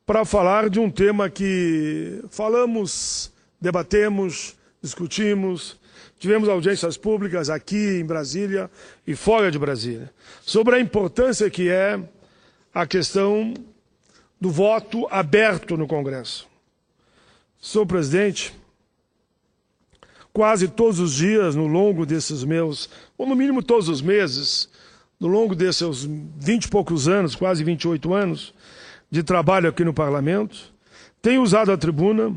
para falar de um tema que falamos, debatemos, discutimos, tivemos audiências públicas aqui em Brasília e fora de Brasília, sobre a importância que é a questão do voto aberto no Congresso. Senhor presidente, quase todos os dias, no longo desses meus, ou no mínimo todos os meses, no longo desses 20 e poucos anos, quase 28 anos, de trabalho aqui no Parlamento, tenho usado a tribuna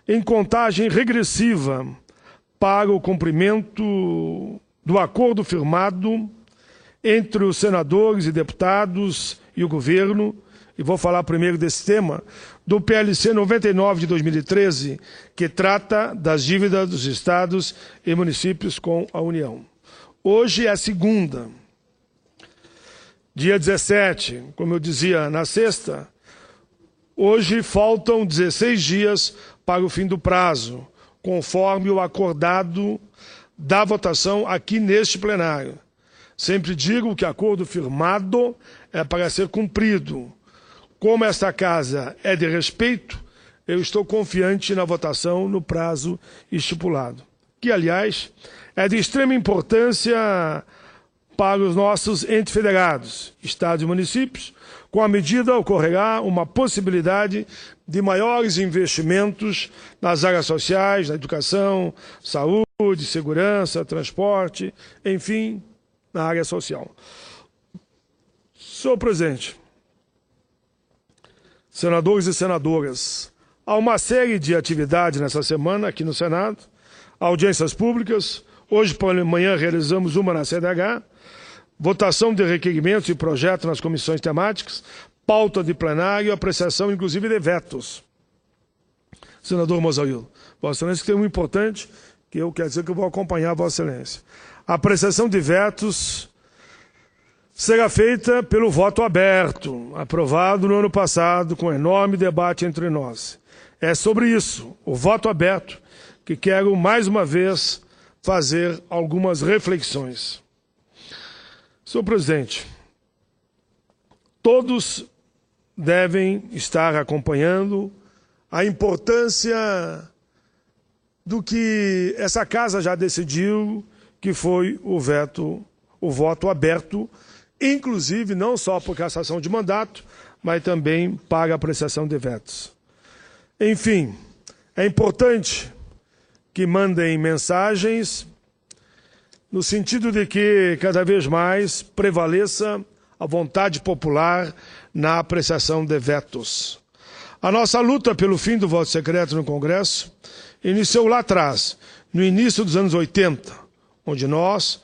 em contagem regressiva para o cumprimento do acordo firmado entre os senadores e deputados e o governo, e vou falar primeiro desse tema, do PLC 99 de 2013, que trata das dívidas dos estados e municípios com a União. Hoje é a segunda. Dia 17, como eu dizia, na sexta, hoje faltam 16 dias para o fim do prazo, conforme o acordado da votação aqui neste plenário. Sempre digo que acordo firmado é para ser cumprido. Como esta casa é de respeito, eu estou confiante na votação no prazo estipulado, que, aliás, é de extrema importância para os nossos entes federados, estados e municípios. Com a medida, ocorrerá uma possibilidade de maiores investimentos nas áreas sociais, na educação, saúde, segurança, transporte, enfim, na área social. Senhor presidente, senadores e senadoras, há uma série de atividades nessa semana aqui no Senado, audiências públicas. Hoje pela manhã realizamos uma na CDH, votação de requerimentos e projetos nas comissões temáticas, pauta de plenário, apreciação inclusive de vetos. Senador Mozaildo, Vossa Excelência, que tem um importante, que eu quero dizer que eu vou acompanhar Vossa Excelência. A apreciação de vetos será feita pelo voto aberto, aprovado no ano passado, com enorme debate entre nós. É sobre isso, o voto aberto, que quero mais uma vez fazer algumas reflexões. Senhor presidente, todos devem estar acompanhando a importância do que essa casa já decidiu, que foi o voto aberto, inclusive não só por cassação de mandato, mas também para apreciação de vetos. Enfim, é importante que mandem mensagens no sentido de que cada vez mais prevaleça a vontade popular na apreciação de vetos. A nossa luta pelo fim do voto secreto no Congresso iniciou lá atrás, no início dos anos 80, onde nós,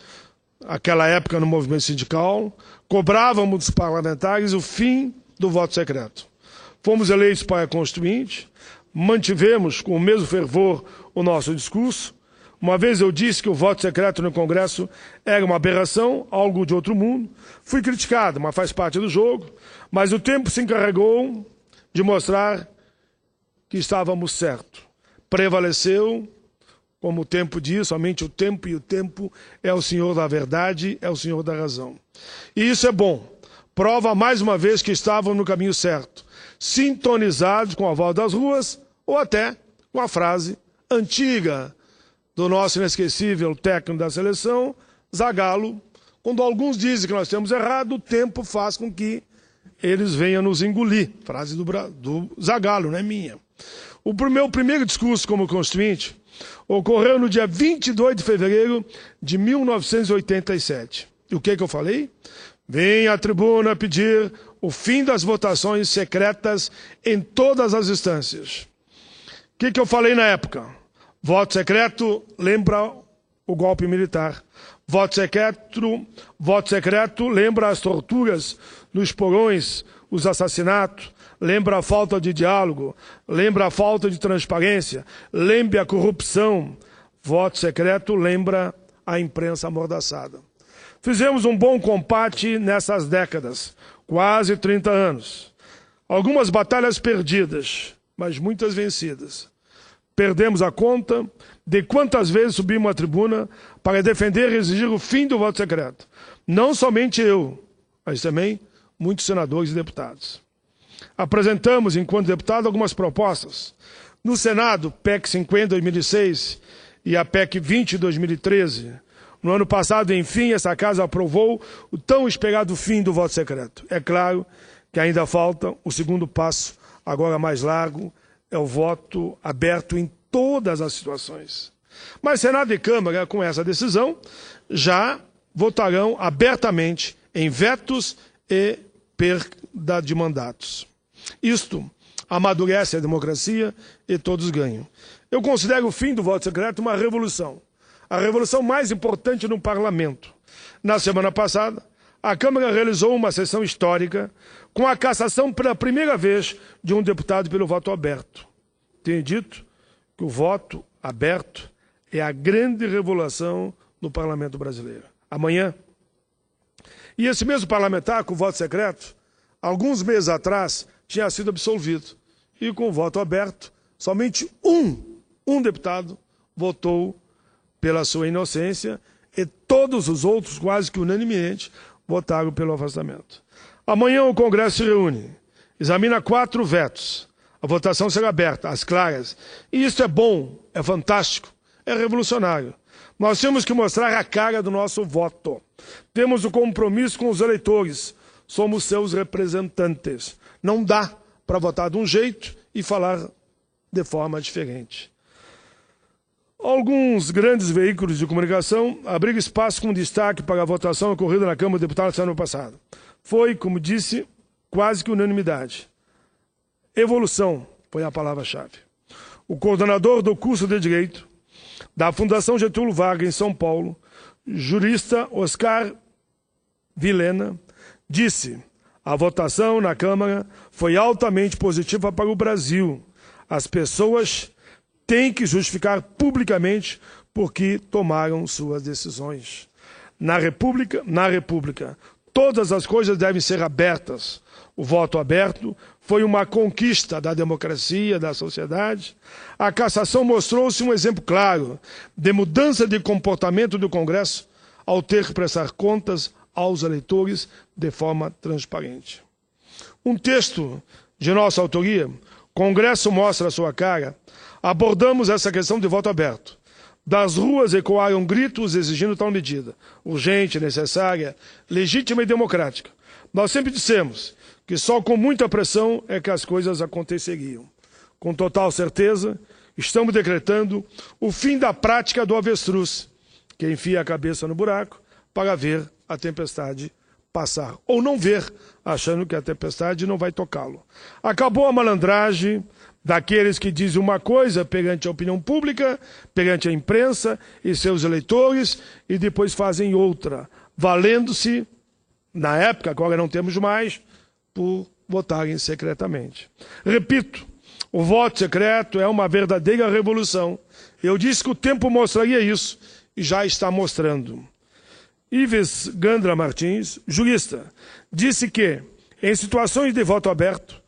naquela época no movimento sindical, cobrávamos dos parlamentares o fim do voto secreto. Fomos eleitos para a Constituinte, mantivemos com o mesmo fervor o nosso discurso. Uma vez eu disse que o voto secreto no Congresso era uma aberração, algo de outro mundo. Fui criticado, mas faz parte do jogo. Mas o tempo se encarregou de mostrar que estávamos certos. Prevaleceu, como o tempo diz, somente o tempo, e o tempo é o senhor da verdade, é o senhor da razão. E isso é bom. Prova mais uma vez que estávamos no caminho certo, sintonizados com a voz das ruas, ou até com a frase antiga do nosso inesquecível técnico da seleção, Zagallo. Quando alguns dizem que nós temos errado, o tempo faz com que eles venham nos engolir. Frase do Zagallo, não é minha. O meu primeiro discurso como constituinte ocorreu no dia 22 de fevereiro de 1987. E o que eu falei? Venho à tribuna pedir o fim das votações secretas em todas as instâncias. O que eu falei na época? Voto secreto lembra o golpe militar. Voto secreto lembra as torturas nos porões, os assassinatos, lembra a falta de diálogo, lembra a falta de transparência, lembra a corrupção. Voto secreto lembra a imprensa amordaçada. Fizemos um bom combate nessas décadas, quase 30 anos. Algumas batalhas perdidas, mas muitas vencidas. Perdemos a conta de quantas vezes subimos à tribuna para defender e exigir o fim do voto secreto. Não somente eu, mas também muitos senadores e deputados. apresentamos, enquanto deputado, algumas propostas. No Senado, PEC 50 de 2006 e a PEC 20 de 2013. No ano passado, enfim, essa casa aprovou o tão esperado fim do voto secreto. É claro que ainda falta o segundo passo, agora mais largo, é o voto aberto em todas as situações. Mas Senado e Câmara, com essa decisão, já votarão abertamente em vetos e perda de mandatos. Isto amadurece a democracia e todos ganham. Eu considero o fim do voto secreto uma revolução. A revolução mais importante no parlamento. Na semana passada, a Câmara realizou uma sessão histórica com a cassação pela primeira vez de um deputado pelo voto aberto. Tenho dito que o voto aberto é a grande revolução no parlamento brasileiro. Amanhã. E esse mesmo parlamentar, com o voto secreto, alguns meses atrás, tinha sido absolvido. E com o voto aberto, somente um deputado votou pela sua inocência e todos os outros, quase que unanimemente, votaram pelo afastamento. Amanhã o Congresso se reúne, examina 4 vetos. A votação será aberta, às claras. E isso é bom, é fantástico, é revolucionário. Nós temos que mostrar a cara do nosso voto. Temos o compromisso com os eleitores. Somos seus representantes. Não dá para votar de um jeito e falar de forma diferente. Alguns grandes veículos de comunicação abriram espaço com destaque para a votação ocorrida na Câmara dos Deputados no ano passado. Foi, como disse, quase que unanimidade. Evolução foi a palavra-chave. O coordenador do curso de Direito da Fundação Getúlio Vargas, em São Paulo, jurista Oscar Vilhena, disse: a votação na Câmara foi altamente positiva para o Brasil. As pessoas têm que justificar publicamente por que tomaram suas decisões. Na República, todas as coisas devem ser abertas. O voto aberto foi uma conquista da democracia, da sociedade. A cassação mostrou-se um exemplo claro de mudança de comportamento do Congresso ao ter que prestar contas aos eleitores de forma transparente. Um texto de nossa autoria, Congresso mostra a sua cara, abordamos essa questão de voto aberto. Das ruas ecoaram gritos exigindo tal medida, urgente, necessária, legítima e democrática. Nós sempre dissemos que só com muita pressão é que as coisas aconteceriam. Com total certeza, estamos decretando o fim da prática do avestruz, que enfia a cabeça no buraco para ver a tempestade passar, ou não ver, achando que a tempestade não vai tocá-lo. Acabou a malandragem daqueles que dizem uma coisa perante a opinião pública, perante a imprensa e seus eleitores, e depois fazem outra, valendo-se, na época, agora não temos mais, por votarem secretamente. Repito, o voto secreto é uma verdadeira revolução. Eu disse que o tempo mostraria isso, e já está mostrando. Ives Gandra Martins, jurista, disse que, em situações de voto aberto,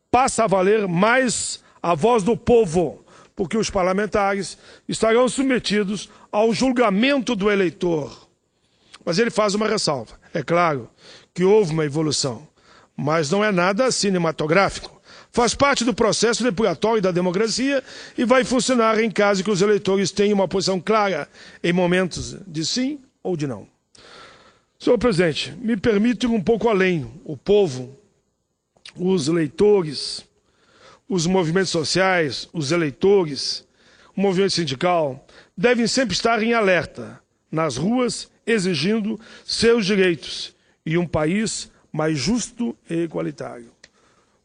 passa a valer mais a voz do povo, porque os parlamentares estarão submetidos ao julgamento do eleitor. Mas ele faz uma ressalva. É claro que houve uma evolução, mas não é nada cinematográfico. Faz parte do processo depuratório da democracia e vai funcionar em caso que os eleitores tenham uma posição clara em momentos de sim ou de não. Senhor presidente, me permite ir um pouco além. O povo, os eleitores, os movimentos sociais, os eleitores, o movimento sindical, devem sempre estar em alerta, nas ruas, exigindo seus direitos e um país mais justo e igualitário.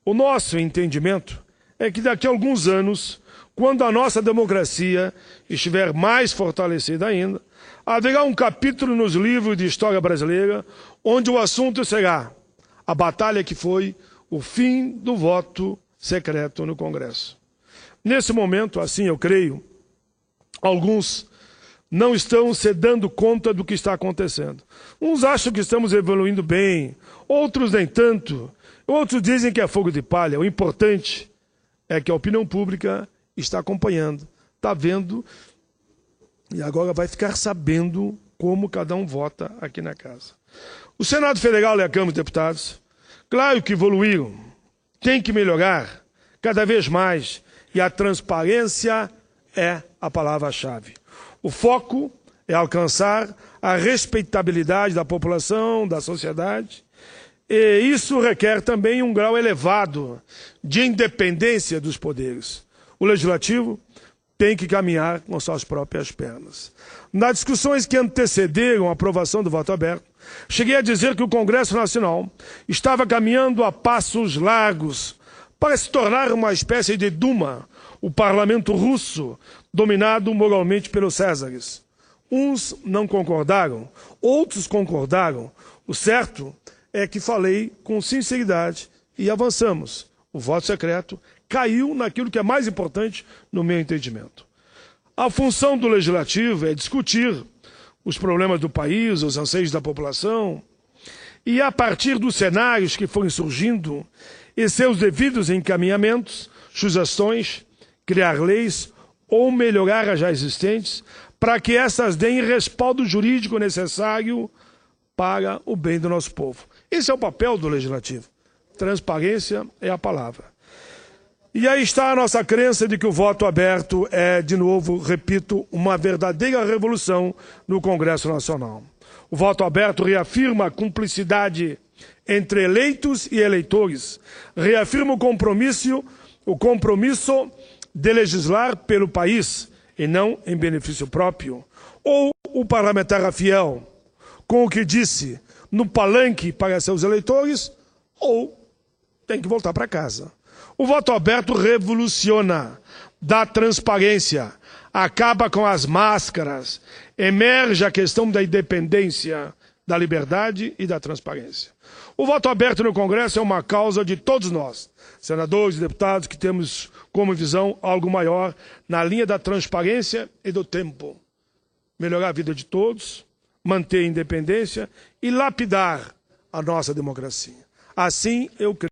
O nosso entendimento é que daqui a alguns anos, quando a nossa democracia estiver mais fortalecida ainda, haverá um capítulo nos livros de história brasileira onde o assunto será a batalha que foi o fim do voto secreto no Congresso. Nesse momento, assim eu creio, alguns não estão se dando conta do que está acontecendo. Uns acham que estamos evoluindo bem, outros nem tanto. Outros dizem que é fogo de palha. O importante é que a opinião pública está acompanhando, está vendo e agora vai ficar sabendo como cada um vota aqui na casa. O Senado Federal e a Câmara dos Deputados, claro que evoluíram, tem que melhorar cada vez mais e a transparência é a palavra-chave. O foco é alcançar a respeitabilidade da população, da sociedade, e isso requer também um grau elevado de independência dos poderes. O legislativo tem que caminhar com suas próprias pernas. Nas discussões que antecederam a aprovação do voto aberto, cheguei a dizer que o Congresso Nacional estava caminhando a passos largos para se tornar uma espécie de Duma, o parlamento russo, dominado moralmente pelos Césares. Uns não concordaram, outros concordaram. O certo é que falei com sinceridade e avançamos. O voto secreto caiu naquilo que é mais importante no meu entendimento. A função do legislativo é discutir os problemas do país, os anseios da população, e a partir dos cenários que forem surgindo e seus devidos encaminhamentos, sugestões, criar leis ou melhorar as já existentes, para que essas deem respaldo jurídico necessário para o bem do nosso povo. Esse é o papel do legislativo. Transparência é a palavra. E aí está a nossa crença de que o voto aberto é, de novo, repito, uma verdadeira revolução no Congresso Nacional. O voto aberto reafirma a cumplicidade entre eleitos e eleitores, reafirma o compromisso de legislar pelo país e não em benefício próprio. Ou o parlamentar fiel, com o que disse no palanque para seus eleitores, ou tem que voltar para casa. O voto aberto revoluciona, dá transparência, acaba com as máscaras, emerge a questão da independência, da liberdade e da transparência. O voto aberto no Congresso é uma causa de todos nós, senadores e deputados, que temos como visão algo maior na linha da transparência e do tempo. Melhorar a vida de todos, manter a independência e lapidar a nossa democracia. Assim eu creio.